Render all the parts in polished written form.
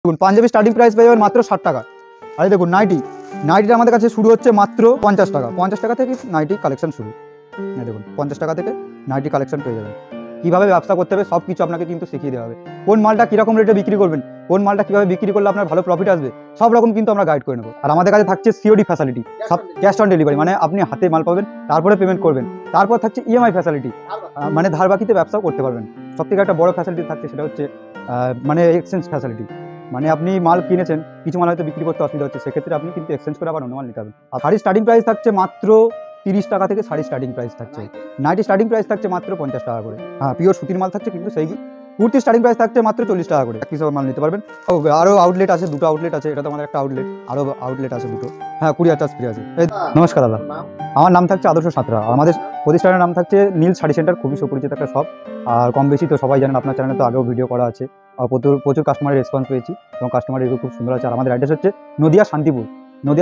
দেখুন panjabi starting price পেয়ে যাবেন মাত্র 60 টাকা। আর দেখুন নাইটিটা আমাদের কাছে শুরু হচ্ছে মাত্র 50 টাকা। 50 টাকা থেকে নাইটি কালেকশন শুরু। দেখুন 50 টাকা থেকে নাইটি কালেকশন পেয়ে যাবেন। কীভাবে ব্যবসা করতে হবে সব কিছু আপনাকে কিন্তু শিখিয়ে দেওয়া হবে। কোন মালটা কীরকম রেটে বিক্রি করবেন, কোন মালটা কীভাবে বিক্রি করলে আপনার ভালো প্রফিট আসবে, সব রকম কিন্তু আমরা গাইড করে নেবো। আর আমাদের কাছে থাকছে সিওডি ফ্যাসিলিটি, সব ক্যাশ অন ডেলিভারি, মানে আপনি হাতে মাল পাবেন তারপরে পেমেন্ট করবেন। তারপর থাকছে ইএমআই ফ্যাসিলিটি, মানে ধার বাকিতে ব্যবসাও করতে পারবেন। সবথেকে একটা বড় ফ্যাসিলিটি থাকছে সেটা হচ্ছে মানে এক্সচেঞ্জ ফ্যাসিলিটি, মানে আপনি মাল কিনেছেন, কিছু মাল হয়তো বিক্রি করতে অসুবিধা হচ্ছে, সেক্ষেত্রে আপনি কিন্তু এক্সচেঞ্জ করে আবার অন্য মাল নিতে পারবেন। আর শাড়ির স্টার্টিং প্রাইস থাকছে মাত্র 30 টাকা থেকে শাড়ির স্টার্টিং প্রাইস থাকছে। নাইটি স্টার্টিং প্রাইস থাকছে মাত্র 50 টাকা করে। হ্যাঁ, পিওর সুতির মাল থাকছে, কিন্তু সেই কুর্তি স্টার্টিং প্রাইস থাকছে মাত্র 40 টাকা করে। এক পিস মাল নিতে পারবেন। আরও আউটলেট আছে, দুটো আউটলেট আছে, এটা তো আমাদের একটা আউটলেট, আরও আউটলেট আছে দুটো। হ্যাঁ, কুরিয়ার চার্জ ফ্রি আছে। নমস্কার দাদা, আমার নাম থাকছে আদর্শ সাঁতরা। আমাদের প্রতিষ্ঠানের নাম থাকছে নীল শাড়ি সেন্টার, খুবই সুপরিচিত একটা শপ। আর কম বেশি তো সবাই জানেন, আপনার চ্যানেলে তো আগেও ভিডিও করা আছে। প্রচুর কাস্টমারের রেসপন্স পেয়েছি এবং কাস্টমারের রিভিউ খুব সুন্দর আছে। আর আমাদের অ্যাড্রেস হচ্ছে নদিয়া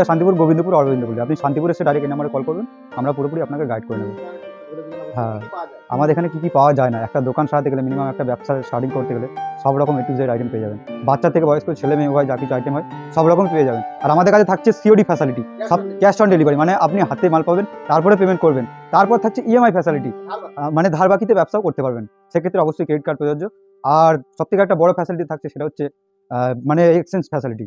শান্তিপুর গোবিন্দপুর অরবিন্দপুর। আপনি শান্তিপুর এসে ডাইরেক্ট এই নাম্বারে কল করবেন, আমরা পুরোপুরি আপনাকে গাইড করে নেব। হ্যাঁ, আমাদের এখানে কী পাওয়া যায় না, একটা দোকান সারাতে গেলে, মিনিমাম একটা ব্যবসা স্টার্টিং করতে গেলে সব রকম A to Z আইটেম পেয়ে যাবেন। বাচ্চা থেকে বয়স্ক, ছেলে মেয়ে হয়, যা কিছু আইটেম হয় সব রকম পেয়ে যাবেন। আর আমাদের কাছে থাকছে সিওডি ফ্যাসিলিটি, সব ক্যাশ অন ডেলিভারি, মানে আপনি হাতে মাল পাবেন তারপরে পেমেন্ট করবেন। তারপর থাকছে ইএমআই ফ্যাসিলিটি, মানে ধার বাকিতে ব্যবসাও করতে পারবেন, সেক্ষেত্রে অবশ্যই ক্রেডিট কার্ড প্রযোজ্য। আর সবথেকে একটা বড় ফ্যাসিলিটি থাকছে সেটা হচ্ছে মানে এক্সচেঞ্জ ফ্যাসিলিটি,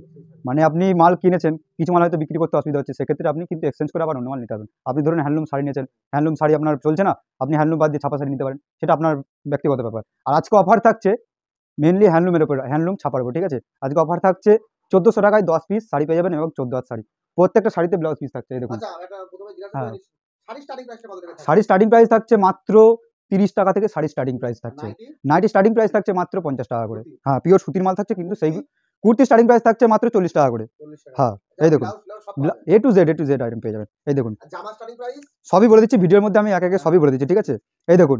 মানে আপনি মাল কিনেছেন, কিছু মাল হয়তো বিক্রি করতে অসুবিধা হচ্ছে, সেক্ষেত্রে আপনি কিন্তু এক্সচেঞ্জ করে আবার অন্য মাল নিতে পারবেন। আপনি ধরুন হ্যান্ডলুম শাড়ি নিয়েছেন, হ্যান্ডলুম শাড়ি আপনার চলছে না, আপনি হ্যান্ডলুম বাদ দিয়ে ছাপা শাড়ি নিতে পারেন, সেটা আপনার ব্যক্তিগত ব্যাপার। আর আজকে অফার থাকছে মেনলি হ্যান্ডলুমের উপর, হ্যান্ডলুম ছাপার উপর, ঠিক আছে। আজকে অফার থাকছে 1400 টাকায় 10 পিস শাড়ি পেয়ে যাবেন এবং 14 হাত শাড়ি, প্রত্যেকটা শাড়িতে ব্লাউজ পিস থাকছে। এই দেখুন, হ্যাঁ, শাড়ির স্টার্টিং প্রাইস থাকছে মাত্র 30 টাকা থেকে শাড়ির স্টার্টিং প্রাইস থাকছে। নাইটি স্টার্টিং প্রাইস থাকছে মাত্র 50 টাকা করে। হ্যাঁ, পিওর সুতির মাল থাকছে, কিন্তু সেই কুর্তি স্টার্টিং প্রাইস থাকছে মাত্র 40 টাকা করে। হ্যাঁ, এই দেখুন A to Z আইটেম পেয়ে যাবেন। এই দেখুন সবই বলে দিচ্ছি ভিডিওর মধ্যে, আমি একে সবই বলে দিচ্ছি, ঠিক আছে। এই দেখুন,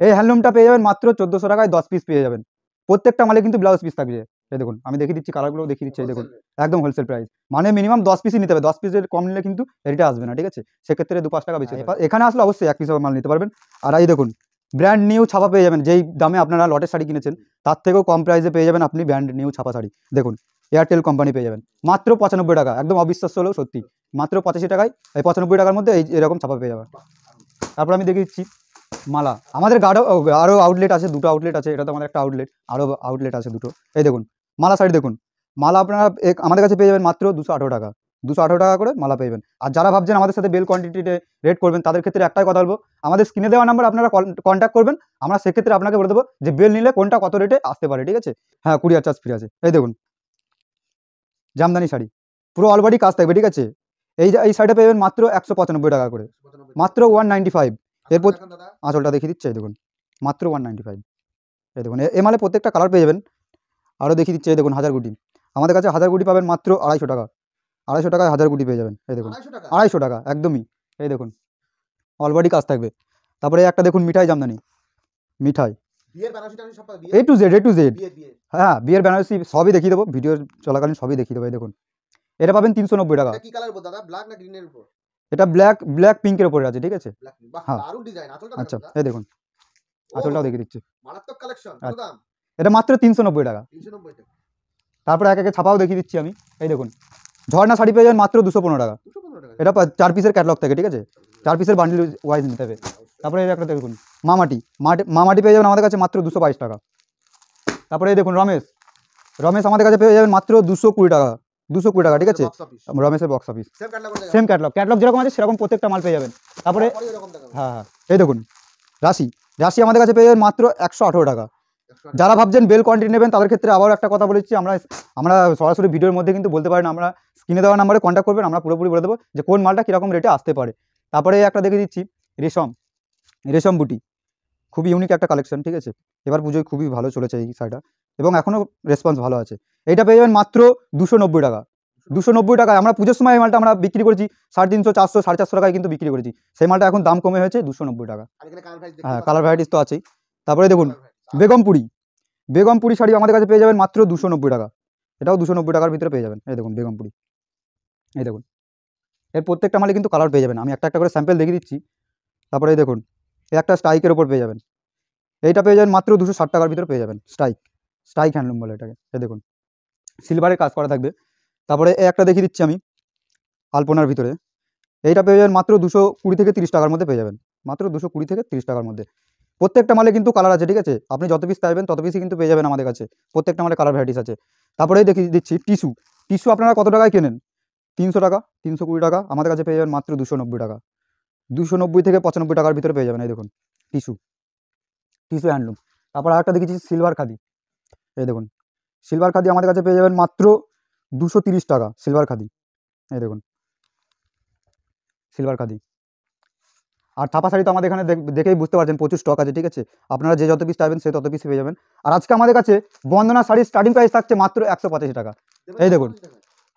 এই হ্যান্ডলুমটা পেয়ে যাবেন মাত্র 1400 টাকায় 10 পিস পেয়ে যাবেন, প্রত্যেকটা মালে কিন্তু ব্লাউজ পিস থাকবে। এই দেখুন, আমি দেখিয়ে দিচ্ছি, কালারগুলো দেখিয়ে দিচ্ছি। এই দেখুন, একদম হোলসেল প্রাইস, মানে মিনিমাম 10 পিসই নিতে হবে, 10 পিসের কম নিলে কিন্তু এটা আসবে না, ঠিক আছে। সেক্ষেত্রে 2-5 টাকা বেশি। এখানে আসলে অবশ্যই 1 পিস মাল নিতে পারবেন। আর এই দেখুন, ব্র্যান্ড নিউ ছাপা পেয়ে যাবেন, যেই দামে আপনারা লটের শাড়ি কিনেছেন তার থেকেও কম প্রাইসে পেয়ে যাবেন আপনি ব্র্যান্ড নিউ ছাপা শাড়ি। দেখুন, এয়ারটেল কোম্পানি পেয়ে যাবেন মাত্র 95 টাকা, একদম অবিশ্বাস্য হলেও সত্যি, মাত্র 85 টাকায়, এই 95 টাকার মধ্যে এরকম ছাপা পেয়ে যাবেন। তারপর আমি দেখিয়ে দিচ্ছি মালা। আমাদের আরও আউটলেট আছে, দুটো আউটলেট আছে, এটা তো আমাদের একটা আউটলেট, আরও আউটলেট আছে দুটো। এই দেখুন মালা শাড়ি, দেখুন মালা আপনারা আমাদের কাছে পেয়ে যাবেন মাত্র 218 টাকা, 218 টাকা করে মালা পেয়ে যাবেন। আর যারা ভাবছেন আমাদের সাথে বেল কোয়ান্টিটিতে রেট করবেন, তাদের ক্ষেত্রে একটাই কথা বলবো, আমাদের স্ক্রিনে দেওয়া নাম্বার আপনারা কন্ট্যাক্ট করবেন, আমরা সেক্ষেত্রে আপনাকে বলে দেবো যে বেল নিলে কোনটা কত রেটে আসতে পারে, ঠিক আছে। হ্যাঁ, কুরিয়ার চার্জ ফ্রি আছে। এই দেখুন জামদানি শাড়ি, পুরো অলবডি কাজ থাকবে, ঠিক আছে। এই শাড়িটা পেয়ে যাবেন মাত্র 195 টাকা করে, মাত্র 195। এরপর আঁচলটা দেখিয়ে দিচ্ছে, এই দেখুন মাত্র 195। এই দেখুন এ মালে প্রত্যেকটা কালার পেয়ে যাবেন। আরও দেখিয়ে দিচ্ছে, এই দেখুন হাজার গুটি, আমাদের কাছে হাজার গুটি পাবেন মাত্র 250 টাকা, 250 টাকায় হাজার গুটি পেয়ে যাবেন। এই দেখুন 250 টাকা একদমই। এই দেখুন অলবডি কাজ থাকবে। তারপরে একটা দেখুন মিঠাই জামদানি, মিঠাই A to Z। হ্যাঁ, বিয়ের বেনারসি সবই দেখিয়ে দেবো, ভিডিও চলাকালীন সবই দেখিয়ে দেবো। এই দেখুন এটা পাবেন 390 টাকা। এটা ব্ল্যাক পিঙ্কের উপরে আছে, ঠিক আছে। হ্যাঁ, আচ্ছা, এই দেখুন আঁচলটাও দেখিয়ে দিচ্ছি, এটা মাত্র 390 টাকা। তারপরে একে ছাপাও দেখিয়ে দিচ্ছি আমি। এই দেখুন ঝর্ণা শাড়ি পেয়ে যাবেন মাত্র 215 টাকা, এটা 4 পিসের ক্যাটলগ থাকে, ঠিক আছে, 4 পিসের বান্ডিল ওয়াইজ নিতে হবে। তারপরে একটা দেখুন মামাটি পেয়ে যাবেন আমাদের কাছে মাত্র 222 টাকা। তারপরে এই দেখুন রমেশ আমাদের কাছে পেয়ে যাবেন মাত্র 220 টাকা, 220 টাকা, ঠিক আছে। রমেশের বক্স অফিস সেম ক্যাটলগ যেরকম আছে সেরকম প্রত্যেকটা মাল পেয়ে যাবেন। তারপরে হ্যাঁ, এই দেখুন রাশি আমাদের কাছে পেয়ে যাবেন মাত্র 118 টাকা। যারা ভাবছেন বেল কোয়ান্টিটি নেবেন তাদের ক্ষেত্রে আবার একটা কথা বলেছি, আমরা সরাসরি ভিডিওর মধ্যে কিন্তু বলতে পারি না, আমরা স্ক্রিনে দেওয়া নাম্বারে কন্ট্যাক্ট করবেন, আমরা পুরোপুরি বলে দেবো যে কোন মালটা কীরকম রেটে আসতে পারে। তারপরে একটা দেখে দিচ্ছি রেশম বুটি, খুবই ইউনিক একটা কালেকশন, ঠিক আছে। এবার পুজোয় খুবই ভালো চলেছে এই শাড়িটা এবং এখনও রেসপন্স ভালো আছে। এইটা পেয়ে যাবেন মাত্র 290 টাকা, 290 টাকায়। আমরা পুজোর সময় এই মালটা আমরা বিক্রি করেছি 350, 400, 450 টাকায় কিন্তু বিক্রি করেছি, সেই মালটা এখন দাম কমে হয়েছে 290 টাকা। হ্যাঁ, কালার ভ্যারাইটিস তো আছেই। তারপরে দেখুন বেগমপুরি শাড়ি আমাদের কাছে পেয়ে যাবেন মাত্র 290 টাকা, এটাও 290 টাকার ভিতরে পেয়ে যাবেন। এই দেখুন বেগমপুরি, এই দেখুন এর প্রত্যেকটা মালে কিন্তু কালার পেয়ে যাবেন, আমি একটা করে স্যাম্পল দেখিয়ে দিচ্ছি। তারপরে এই দেখুন একটা স্ট্রাইকের ওপর পেয়ে যাবেন, এইটা পেয়ে যাবেন মাত্র 260 টাকার ভিতরে পেয়ে যাবেন। স্ট্রাইক হ্যান্ডলুম বলে এটাকে। এই দেখুন সিলভারের কাজ করা থাকবে। তারপরে এই একটা দেখিয়ে দিচ্ছি আমি আলপনার ভিতরে, এইটা পেয়ে যাবেন মাত্র 220 থেকে 30 টাকার মধ্যে পেয়ে যাবেন, মাত্র 220 থেকে 30 টাকার মধ্যে। প্রত্যেকটা মালে কিন্তু কালার আছে, ঠিক আছে, আপনি যত পিস চাইবেন তত পিসই কিন্তু পেয়ে যাবেন আমাদের কাছে, প্রত্যেকটা মালে কালার ভ্যারাইটিস আছে। তারপরে দেখিয়ে দিচ্ছি টিস্যু। টিস্যু আপনারা কত টাকায় কেনেন? 300 টাকা, 320 টাকা, আমাদের কাছে পেয়ে যাবেন মাত্র 290 টাকা, 290 থেকে 95 টাকার ভিতরে পেয়ে যাবেন। এই দেখুন টিস্যু, টিস্যু হ্যান্ডলুম। তারপর আরেকটা দেখেছি সিলভার খাদি, এই দেখুন সিলভার খাদি আমাদের কাছে পেয়ে যাবেন মাত্র 230 টাকা, সিলভার খাদি, এই দেখুন সিলভার খাদি। আর ছাপা শাড়ি তো আমাদের এখানে দেখেই বুঝতে পারছেন প্রচুর স্টক আছে, ঠিক আছে, আপনারা যে যত পিস চাইবেন সে তত পিস পেয়ে যাবেন। আর আজকে আমাদের কাছে বন্দনা শাড়ির স্টার্টিং প্রাইস থাকছে মাত্র 185 টাকা, এই দেখুন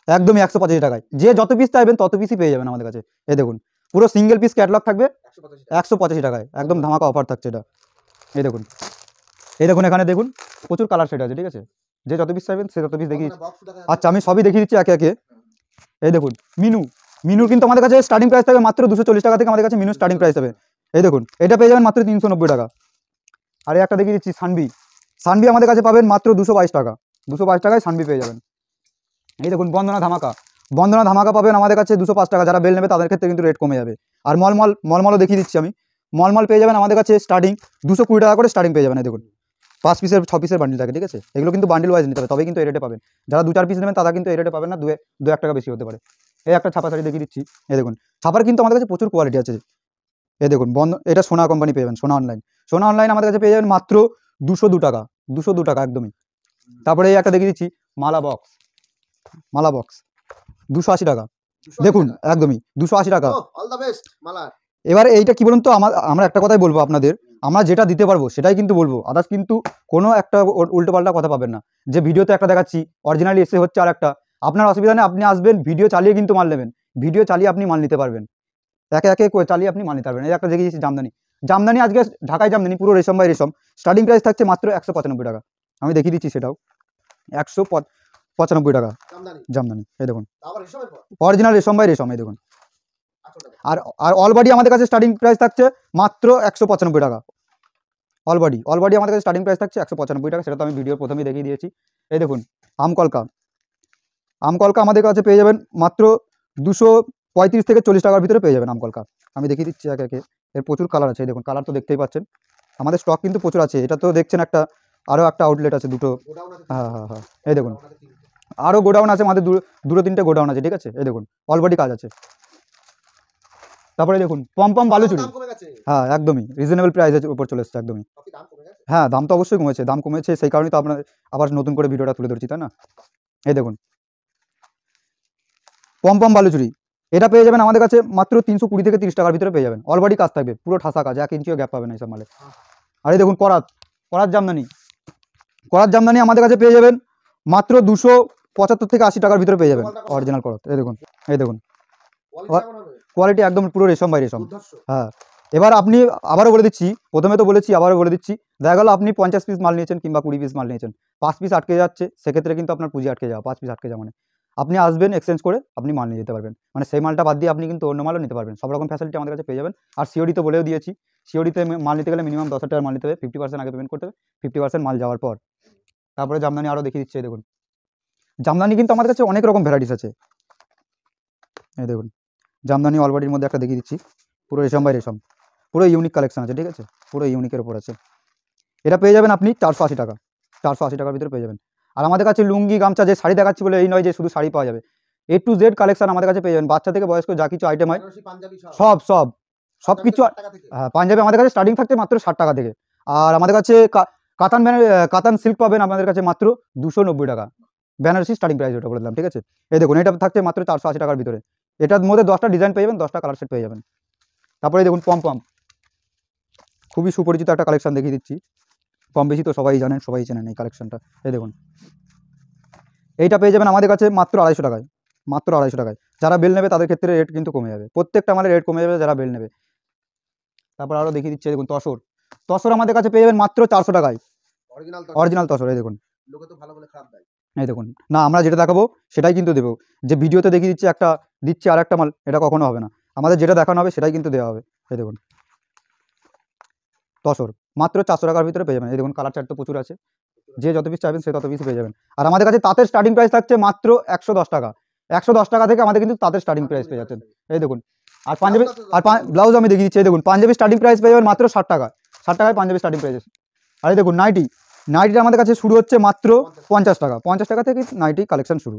একদমই 185 টাকায়, যে যত পিস চাইবেন তত পিসই পেয়ে যাবেন আমাদের কাছে। এই দেখুন পুরো সিঙ্গেল পিস ক্যাটলগ থাকবে 185 টাকায়, একদম ধামাকা অফার থাকছে এটা। এই দেখুন, এই দেখুন এখানে দেখুন প্রচুর কালার সেট আছে, ঠিক আছে, যে যত পিস চাইবেন সে তত পিস দেখিয়ে। আচ্ছা আমি সবই দেখিয়ে দিচ্ছি একে একে। এই দেখুন মিনু, মিনুর কিন্তু আমাদের কাছে স্টার্টিং প্রাইস থাকবে মাত্র 240 টাকা থেকে, আমাদের কাছে মিনু স্টার্টিং প্রাইস হবে। এই দেখুন এটা পেয়ে যাবেন মাত্র 390 টাকা। আর একটা দেখিয়ে দিচ্ছি সানবি, সানবি আমাদের কাছে পাবেন মাত্র 222 টাকা, 222 টাকায় সানবি পেয়ে যাবেন। এই দেখুন বন্দনা ধামাকা, বন্দনা ধামাকা পাবেন আমাদের কাছে 205 টাকা, যারা বেল নেবে তাদের ক্ষেত্রে কিন্তু রেট কমে যাবে। আর মলমলও দেখিয়ে দিচ্ছি আমি, মলমল পেয়ে যাবেন আমাদের কাছে স্টার্টিং 220 টাকা করে স্টার্টিং পেয়ে যাবেন। এই দেখুন 5 পিসের 6 পিসের বান্ডিল থাকে, ঠিক আছে, এগুলো কিন্তু বান্ডিল ওয়াইজ নিতে হবে তবেই কিন্তু এই রেটে পাবেন। যারা 2-4 পিস নেবেন তারা কিন্তু এই রেটে পাবেন না, 2-1 টাকা বেশি হতে পারে। এই একটা ছাপা শাড়ি দেখিয়ে দিচ্ছি, এই দেখুন ছাপার কিন্তু আমাদের কাছে প্রচুর কোয়ালিটি আছে। এই দেখুন এটা সোনা কোম্পানি পেয়ে যাবেন, সোনা অনলাইন, সোনা অনলাইন আমাদের কাছে পেয়ে যাবেন মাত্র 202 টাকা, 202 টাকা একদমই। তারপরে এই একটা দেখিয়ে দিচ্ছি মালা বক্স, মালা বক্স 280 টাকা, দেখুন একদমই 280 টাকা। অল দ্য বেস্ট মালা। এবারে এইটা কি বলুন তো, আমরা একটা কথাই বলবো আপনাদের, আমরা যেটা দিতে পারবো সেটাই কিন্তু বলবো, আদার্স কিন্তু কোনো একটা উল্টোপাল্টা কথা পাবেন না, যে ভিডিওতে একটা দেখাচ্ছি অরিজিনালি এসে হচ্ছে আর একটা। আপনার অসুবিধা নেই, আপনি আসবেন ভিডিও চালিয়ে কিন্তু মাল নেবেন, ভিডিও চালিয়ে আপনি মাল নিতে পারবেন, একে একে চালিয়ে আপনি মাল নিতে পারবেন। এই একটা দেখিয়েছি জামদানি, জামদানি আজকে ঢাকায় জামদানি পুরো রেশম বাই রেশম, স্টার্টিং প্রাইস থাকছে মাত্র 195 টাকা, আমি দেখিয়ে দিচ্ছি সেটাও 195 টাকা জামদানি। এই দেখুন অরিজিনাল রেশম বাই রেশম, এই দেখুন। আর আর অলবডি আমাদের কাছে স্টার্টিং প্রাইস থাকছে মাত্র 195 টাকা, অলবডি আমাদের কাছে স্টার্টিং প্রাইস থাকছে 195 টাকা, সেটা তো আমি ভিডিওর প্রথমেই দেখিয়ে দিয়েছি। এই দেখুন আমকলকা, আমকলকা আমাদের কাছে পেয়ে যাবেন মাত্র 235 থেকে 40 টাকার ভিতরে পেয়ে যাবেন আমকলকা, আমি দেখিয়ে দিচ্ছি একে একে। এর প্রচুর কালার আছে, এই দেখুন কালার তো দেখতেই পাচ্ছেন, আমাদের স্টক কিন্তু প্রচুর আছে। এটা তো দেখছেন একটা, আরও একটা আউটলেট আছে দুটো, হ্যাঁ হ্যাঁ হ্যাঁ, এই দেখুন আরও গোডাউন আছে আমাদের, দুটো তিনটে গোডাউন আছে, ঠিক আছে, এই দেখুন অলবডি কাজ আছে। তারপরে দেখুন পম বালুচুরি, হ্যাঁ একদমই রিজনেবল প্রাইসের উপর চলে এসছে একদমই। হ্যাঁ দাম তো অবশ্যই কমেছে, দাম কমেছে সেই কারণেই তো আপনার আবার নতুন করে ভিডিওটা তুলে ধরছি, তাই না। এই দেখুন পম বালুচুরি, এটা পেয়ে যাবেন আমাদের কাছে মাত্র 320 থেকে 30 টাকার ভিতরে পেয়ে যাবেন, অলরেডি কাজ থাকবে, পুরো ঠাসা কাজ, 1 ইঞ্চিও গ্যাপ পাবেন এইসব মালে। আর এই দেখুন করাত জামদানি, করাত জামদানি আমাদের কাছে পেয়ে যাবেন মাত্র 275 থেকে 80 টাকার ভিতরে পেয়ে যাবেন অরিজিনাল করাত। এই দেখুন, এই দেখুন কোয়ালিটি একদম পুরো রেশম বাই রেশম। হ্যাঁ এবার আপনি আবারও বলে দিচ্ছি, প্রথমে তো বলেছি আবারও বলে দিচ্ছি, দেখা গেল আপনি 50 পিস মাল নিয়েছেন কিংবা 20 পিস মাল নিয়েছেন, 5 পিস আটকে যাচ্ছে, সেক্ষেত্রে কিন্তু আপনার পুঁজি আটকে যাওয়া, 5 পিস আটকে যাওয়া মানে আপনি আসবেন এক্সচেঞ্জ করে আপনি মাল নিয়ে যেতে পারবেন, মানে সেই মালটা বাদ দিয়ে আপনি কিন্তু অন্য মালও নিতে পারবেন, সব রকম ফ্যাসিলিটি আমাদের কাছে পেয়ে যাবেন। আর সিওডি তো বলেও দিয়েছি, সিওডিতে মাল নিতে গেলে মিনিমাম 10,000 টাকার মাল নিতে হবে, 50% আগে পেমেন্ট করতে হবে, 50% মাল যাওয়ার পর। তারপরে জামদানি আরও দেখিয়ে দিচ্ছে, দেখুন জামদানি কিন্তু আমাদের কাছে অনেক রকম ভ্যারাইটিস আছে। এই দেখুন জামদানি অলবডির মধ্যে একটা দেখিয়ে দিচ্ছি, পুরো রেশম বাই রেশম, পুরো ইউনিক কালেকশন আছে, ঠিক আছে, পুরো ইউনিকের উপর আছে। এটা পেয়ে যাবেন আপনি 480 টাকা, 480 টাকার ভিতরে পেয়ে যাবেন। আর আমাদের কাছে লুঙ্গি গামছা, যে শাড়ি দেখাচ্ছি বলে এই নয় যে শুধু শাড়ি পাওয়া যাবে, A to Z কালেকশন আমাদের কাছে পেয়ে যাবেন, বাচ্চা থেকে বয়স্ক যা কিছু আইটেম হয় সব কিছু। হ্যাঁ পাঞ্জাবি আমাদের কাছে স্টার্টিং থাকছে মাত্র 60 টাকা থেকে। আর আমাদের কাছে কাতান সিল্ক পাবেন আমাদের কাছে মাত্র 290 টাকা, বেনারসি স্টার্টিং প্রাইস ওটা বলে দিলাম, ঠিক আছে। এই দেখুন এটা থাকছে মাত্র 480 টাকার ভিতরে, এটার মধ্যে 10টা ডিজাইন পেয়ে যাবেন, 10টা কালার সেট পেয়ে যাবেন। তারপরে দেখুন পম খুবই সুপরিচিত একটা কালেকশন দেখিয়ে দিচ্ছি, কম বেশি তো সবাই জানেন, সবাই চেনেন এই কালেকশনটা। এই দেখুন এইটা পেয়ে যাবেন আমাদের কাছে মাত্র 250 টাকায়, মাত্র 250 টাকায়। যারা বেল নেবে তাদের ক্ষেত্রে রেট কিন্তু কমে যাবে, প্রত্যেকটা মালের রেট কমে যাবে যারা বেল নেবে। তারপর আরও দেখিয়ে দিচ্ছে, দেখুন তসর আমাদের কাছে পেয়ে যাবেন মাত্র 400 টাকায়, অরিজিনাল তসর। এই দেখুন এই দেখুন, না আমরা যেটা দেখাবো সেটাই কিন্তু দেবো, যে ভিডিওতে দেখিয়ে দিচ্ছি একটা দিচ্ছি আর একটা মাল, এটা কখনো হবে না, আমাদের যেটা দেখানো হবে সেটাই কিন্তু দেওয়া হবে। এই দেখুন তসর মাত্র 400 টাকার ভিতরে পেয়ে যাবেন। এই দেখুন কালার চার্ট তো প্রচুর আছে, যে যত পিস চাইবেন সে তত পিস পেয়ে যাবেন। আর আমাদের কাছে তাঁতের স্টার্টিং প্রাইস থাকছে মাত্র 110 টাকা। 110 টাকা থেকে আমাদের কিন্তু তাঁতের স্টার্টিং প্রাইস পেয়ে যাচ্ছেন। এই দেখুন। আর পাঞ্জাবি আর ব্লাউজ আমি দেখিয়ে দিচ্ছি। এই দেখুন পাঞ্জাবি স্টার্টিং প্রাইস পেয়ে যাবেন মাত্র 60 টাকা। 60 টাকায় পাঞ্জাবি স্টার্টিং প্রাইস। আর এই দেখুন নাইটিটা আমাদের কাছে শুরু হচ্ছে মাত্র 50 টাকা। 50 টাকা থেকে নাইটি কালেকশন শুরু।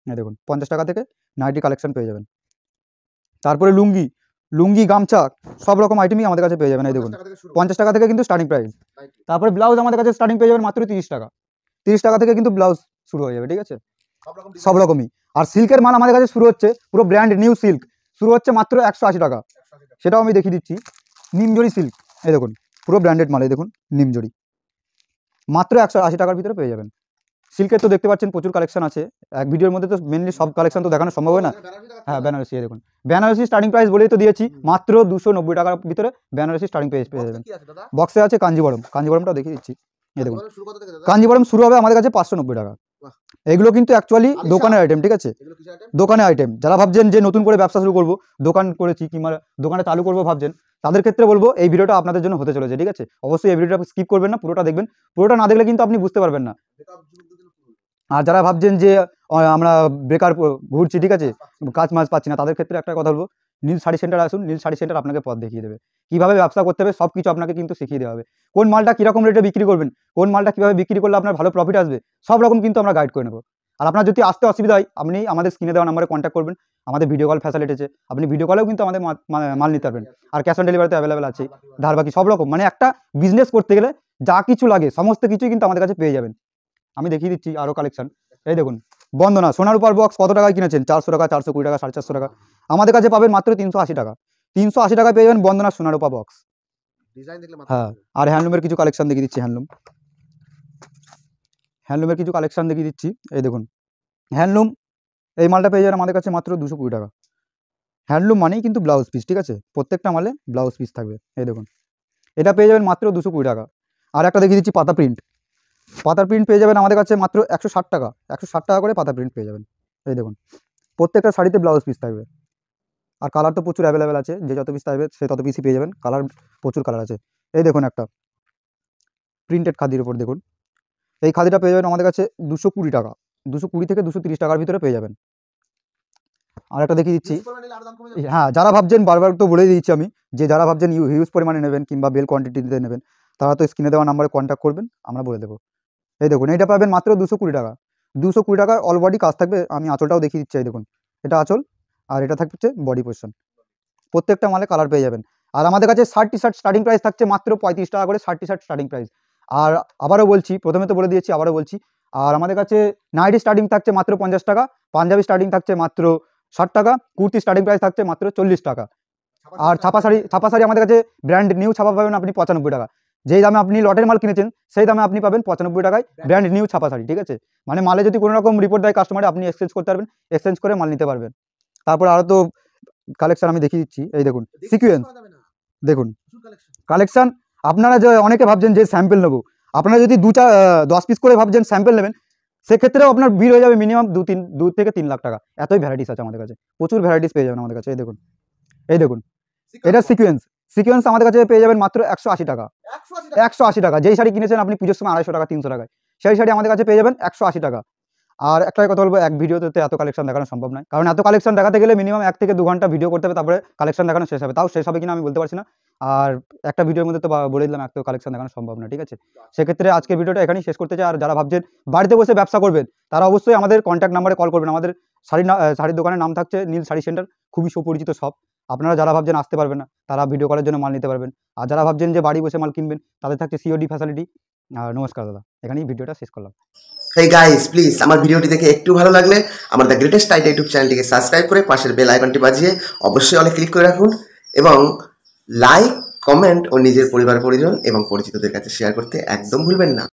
এই দেখুন 50 টাকা থেকে নাইটি কালেকশন পেয়ে যাবেন। তারপরে লুঙ্গি গামছা সব রকম আইটেমই আমাদের কাছে পেয়ে যাবেন। এই দেখুন 50 টাকা থেকে কিন্তু স্টার্টিং প্রাইস। তারপরে ব্লাউজ আমাদের কাছে স্টার্টিং পেয়ে যাবেন মাত্র 30 টাকা। 30 টাকা থেকে কিন্তু ব্লাউজ শুরু হয়ে যাবে, ঠিক আছে, সব রকমই। আর সিল্কের মাল আমাদের কাছে শুরু হচ্ছে পুরো ব্র্যান্ড নিউ সিল্ক শুরু হচ্ছে মাত্র 180 টাকা। সেটাও আমি দেখিয়ে দিচ্ছি। নিমজরি সিল্ক, এই দেখুন পুরো ব্র্যান্ডেড মাল। এই দেখুন নিমজরি মাত্র 180 টাকার ভিতরে পেয়ে যাবেন। সিল্কের তো দেখতে পাচ্ছেন প্রচুর কালেকশন আছে। এক ভিডিওর মধ্যে তো মেনলি সব কালেকশন তো দেখানো সম্ভব হয় না। হ্যাঁ বেনারসি, দেখুন বেনারসি স্টার্টিং প্রাইস বলেই তো দিয়েছি মাত্র 290 টাকার ভিতরে বেনারসি স্টার্টিং প্রাইস পেয়ে যাবেন। বক্সে আছে কাঞ্জিবরমটাও দেখিয়ে দিচ্ছি। এই দেখুন কাঞ্জিবরম শুরু হবে আমাদের কাছে 590 টাকা। এগুলো কিন্তু অ্যাকচুয়ালি দোকানের আইটেম, ঠিক আছে, দোকানের আইটেম। যারা ভাবছেন যে নতুন করে ব্যবসা শুরু করবো, দোকান করেছি কিংবা দোকানে চালু করবো ভাবছেন, তাদের ক্ষেত্রে বলবো এই ভিডিওটা আপনাদের জন্য হতে চলেছে, ঠিক আছে। অবশ্যই এই ভিডিওটা স্কিপ করবেন না, পুরোটা দেখবেন। পুরোটা না দেখলে কিন্তু আপনি বুঝতে পারবেন না। আর যারা ভাবছেন যে আমরা বেকার ঘুরছি, ঠিক আছে, কাজ মাছ পাচ্ছি না, তাদের ক্ষেত্রে একটা কথা বলবো, নীল শাড়ি সেন্টার আসুন। নীল শাড়ি সেন্টার আপনাকে পথ দেখিয়ে দেবে, কীভাবে ব্যবসা করতে হবে সব কিছু আপনাকে কিন্তু শিখিয়ে দেওয়া হবে। কোন মালটা কীরকম রেটে বিক্রি করবেন, কোন মালটা কীভাবে বিক্রি করলে আপনার ভালো প্রফিট আসবে, সব রকম কিন্তু আমরা গাইড করে নেবো। আর আপনার যদি আসতে অসুবিধা হয়, আপনি আমাদের স্ক্রিনে দেওয়া নাম্বারে কন্ট্যাক্ট করবেন। আমাদের ভিডিও কল ফ্যাসিলিটি আছে, আপনি ভিডিও কলেও কিন্তু আমাদের মাল নিতে পারবেন। আর ক্যাশ অন ডেলিভারিতে অ্যাভেলেবেল আছে, ধার বাকি সব রকম। মানে একটা বিজনেস করতে গেলে যা কিছু লাগে সমস্ত কিছুই কিন্তু আমাদের কাছে পেয়ে যাবেন। আমি দেখিয়ে দিচ্ছি আরও কালেকশন। এই দেখুন বন্দনা সোনার উপর বক্স কত টাকায় কিনেছেন? 400 টাকা, 420 টাকা, 450 টাকা। আমাদের কাছে পাবেন মাত্র 380 টাকা। 380 টাকায় পেয়ে যাবেন বন্দনা সোনার উপর বক্স। হ্যাঁ, আর হ্যান্ডলুমের কিছু কালেকশন দেখিয়ে দিচ্ছি। হ্যান্ডলুমের কিছু কালেকশন দেখিয়ে দিচ্ছি। এই দেখুন হ্যান্ডলুম, এই মালটা পেয়ে যাবেন আমাদের কাছে মাত্র 220 টাকা। হ্যান্ডলুম মানেই কিন্তু ব্লাউজ পিস, ঠিক আছে, প্রত্যেকটা মালে ব্লাউজ পিস থাকবে। এই দেখুন এটা পেয়ে যাবেন মাত্র 220 টাকা। আর একটা দেখিয়ে দিচ্ছি পাতা প্রিন্ট পেয়ে যাবেন আমাদের কাছে মাত্র 160 টাকা। 160 টাকা করে পাতা প্রিন্ট পেয়ে যাবেন। এই দেখুন প্রত্যেকটা শাড়িতে ব্লাউজ পিস থাকবে। আর কালার তো প্রচুর অ্যাভেলেবেল আছে, যে যত পিস থাকবে সে তত পিসই পেয়ে যাবেন। কালার প্রচুর কালার আছে। এই দেখুন একটা প্রিন্টেড খাদির উপর দেখুন, এই খাদিটা পেয়ে যাবেন আমাদের কাছে 220 টাকা। 220 থেকে 230 টাকার ভিতরে পেয়ে যাবেন। আর একটা দেখিয়ে দিচ্ছি। হ্যাঁ, যারা ভাবছেন, বারবার তো বলেই দিচ্ছি আমি, যে যারা ভাবছেন হিউজ পরিমাণে নেবেন কিংবা বেল কোয়ান্টিটিতে নেবেন, তারা তো স্ক্রিনে দেওয়া নাম্বারে কন্ট্যাক্ট করবেন, আমরা বলে দেবো। এই দেখুন এইটা পাবেন মাত্র 220 টাকা। 220 টাকায় অল বডি কাজ থাকবে। আমি আঁচলটাও দেখিয়ে দিচ্ছি। এই দেখুন এটা আঁচল, আর এটা থাকছে বডি পোর্শন। প্রত্যেকটা মালে কালার পেয়ে যাবেন। আর আমাদের কাছে shirt T shirt starting price থাকছে মাত্র 35 টাকা করে। Shirt T shirt starting price. আর আবারও বলছি, প্রথমে তো বলে দিয়েছি, আবারও বলছি। আর আমাদের কাছে নাইটি স্টার্টিং থাকছে মাত্র 50 টাকা, পাঞ্জাবি স্টার্টিং থাকছে মাত্র 60 টাকা, কুর্তি স্টার্টিং প্রাইস থাকছে মাত্র 40 টাকা। আর ছাপা শাড়ি আমাদের কাছে ব্র্যান্ড নিউ ছাপা পাবেন আপনি 95 টাকা। যেই দামে আপনি লটের মাল কিনেছেন সেই দামে আপনি পাবেন 95 টাকায় ব্র্যান্ড নিউ ছাপা শাড়ি, ঠিক আছে। মানে মালে যদি কোনো রকম রিপোর্ট দেয় কাস্টমারে, আপনি এক্সচেঞ্জ করতে পারবেন, এক্সচেঞ্জ করে মাল নিতে পারবেন। তারপর আরও তো কালেকশন আমি দেখিয়ে দিচ্ছি। এই দেখুন সিকোয়েন্স, দেখুন কালেকশন। আপনারা যে অনেকে ভাবছেন যে স্যাম্পল নেবো, আপনারা যদি 10 পিস করে ভাবছেন স্যাম্পল নেবেন, সেক্ষেত্রেও আপনার বিল হয়ে যাবে মিনিমাম 2 থেকে 3 লাখ টাকা। এতই ভ্যারাইটিস আছে আমাদের কাছে, প্রচুর ভ্যারাইটিস পেয়ে যাবেন আমাদের কাছে। এই দেখুন এটা সিকোয়েন্স আমাদের কাছে পেয়ে যাবেন মাত্র 180 টাকা। 180 টাকা। যেই শাড়ি কিনেছেন আপনি পুজোর সময় 250 টাকা 300 টাকায়, সেই শাড়ি আমাদের কাছে পেয়ে যাবেন 180 টাকা। আর একটাই কথা বলবো, এক ভিডিওতে এত কালেকশন দেখানো সম্ভব নয়, কারণ এত কালেকশন দেখাতে গেলে মিনিমাম 1 থেকে 2 ঘন্টা ভিডিও করতে হবে, তারপরে কালেকশন দেখানো শেষ হবে। তাও শেষ হবে কিনা আমি বলতে পারছি না। আর একটা ভিডিওর মধ্যে তো বলে দিলাম এত কালেকশন দেখানো সম্ভব না, ঠিক আছে। সেক্ষেত্রে আজকের ভিডিওটা এখানেই শেষ করতে চাই। আর যারা ভাবছেন বাড়িতে বসে ব্যবসা করবেন, তারা অবশ্যই আমাদের কন্ট্যাক্ট নাম্বারে কল করবেন। আমাদের শাড়ির দোকানের নাম থাকছে নীল শাড়ি সেন্টার, খুবই সুপরিচিত শপ। আপনারা যারা ভাবছেন আসতে পারবেন না, তারা ভিডিও কলের জন্য মাল নিতে পারবেন। আর যারা ভাবছেন যে বাড়ি বসে মাল কিনবেন, তাদের থাকছে সিওডি ফ্যাসিলিটি। আর নমস্কার দাদা, এখানেই ভিডিওটা শেষ করলাম। হেই গাইস, প্লিজ আমার ভিডিওটি দেখে একটু ভালো লাগলে আমার দ্য গ্রেটেস্ট টাইট ইউটিউব চ্যানেলটিকে সাবস্ক্রাইব করে পাশের বেল আইকনটি বাজিয়ে অবশ্যই অলে ক্লিক করে রাখুন, এবং লাইক, কমেন্ট ও নিজের পরিবার পরিজন এবং পরিচিতদের কাছে শেয়ার করতে একদম ভুলবেন না।